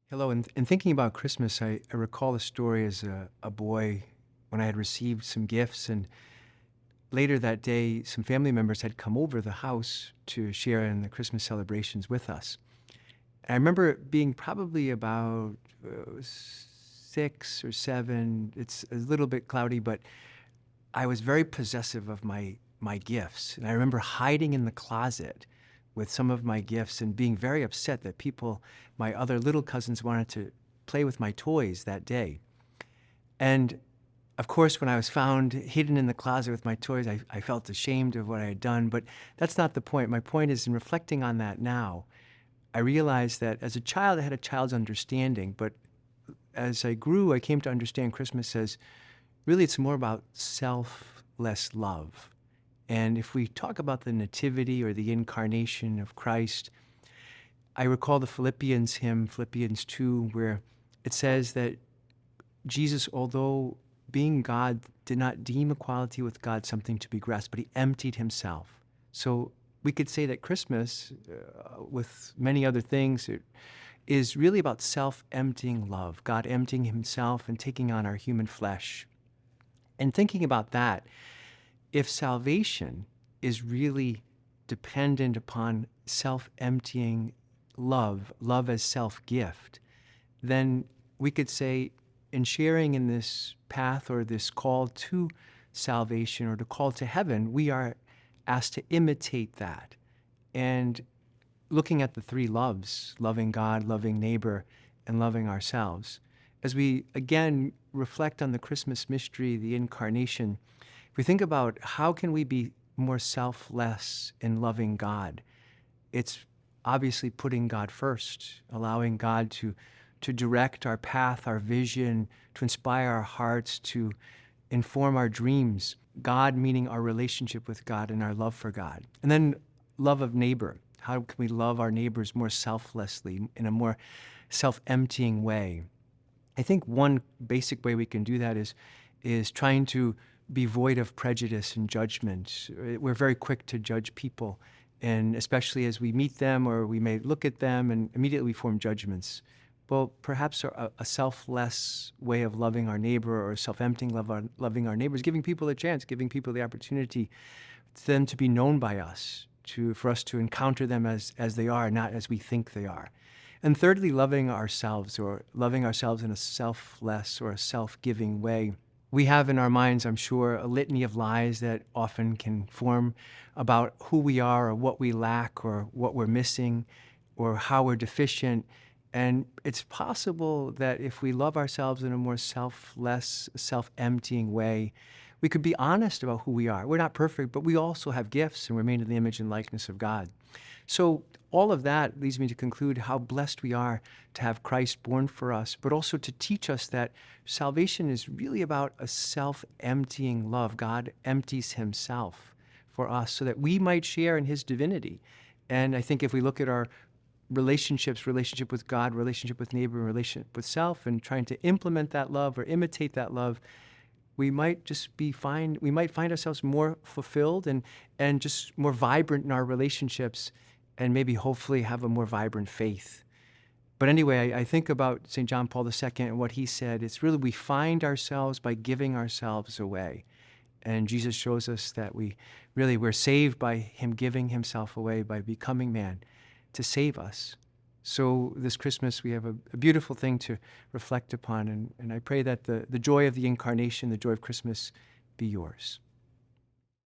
Hello, and thinking about Christmas, I recall a story as a boy when I had received some gifts, and later that day, some family members had come over the house to share in the Christmas celebrations with us. And I remember it being probably about 6 or 7. It's a little bit cloudy, but I was very possessive of my gifts, and I remember hiding in the closet with some of my gifts and being very upset that my other little cousins, wanted to play with my toys that day. And of course, when I was found hidden in the closet with my toys, I felt ashamed of what I had done. But that's not the point. My point is, in reflecting on that now, I realized that as a child, I had a child's understanding. But as I grew, I came to understand Christmas as really it's more about selfless love. And if we talk about the nativity or the incarnation of Christ, I recall the Philippians hymn, Philippians 2, where it says that Jesus, although being God, did not deem equality with God something to be grasped, but he emptied himself. So we could say that Christmas, with many other things, it is really about self-emptying love, God emptying himself and taking on our human flesh. And thinking about that, if salvation is really dependent upon self-emptying love as self-gift, then we could say in sharing in this path or this call to salvation or to call to heaven, we are asked to imitate that. And looking at the three loves, loving God, loving neighbor, and loving ourselves, as we again reflect on the Christmas mystery, the incarnation, if we think about how can we be more selfless in loving God, it's obviously putting God first, allowing God to direct our path, our vision, to inspire our hearts, to inform our dreams. God meaning our relationship with God and our love for God. And then love of neighbor. How can we love our neighbors more selflessly, in a more self-emptying way? I think one basic way we can do that is trying to be void of prejudice and judgment. We're very quick to judge people, and especially as we meet them or we may look at them and immediately form judgments. Well, perhaps a selfless way of loving our neighbor or self-emptying loving our neighbor is giving people a chance, giving people the opportunity for them to be known by us, for us to encounter them as they are, not as we think they are. And thirdly, loving ourselves in a selfless or a self-giving way. We have in our minds, I'm sure, a litany of lies that often can form about who we are or what we lack or what we're missing or how we're deficient. And it's possible that if we love ourselves in a more selfless, self-emptying way, we could be honest about who we are. We're not perfect, but we also have gifts and we're made in the image and likeness of God. So all of that leads me to conclude how blessed we are to have Christ born for us, but also to teach us that salvation is really about a self-emptying love. God empties himself for us so that we might share in his divinity. And I think if we look at our relationship with God, relationship with neighbor, relationship with self, and trying to implement that love or imitate that love, we might find ourselves more fulfilled and just more vibrant in our relationships, and maybe hopefully have a more vibrant faith. But anyway, I think about St. John Paul II and what he said. It's really we find ourselves by giving ourselves away. And Jesus shows us that we're saved by him giving himself away, by becoming man to save us. So this Christmas, we have a beautiful thing to reflect upon. And I pray that the joy of the incarnation, the joy of Christmas, be yours.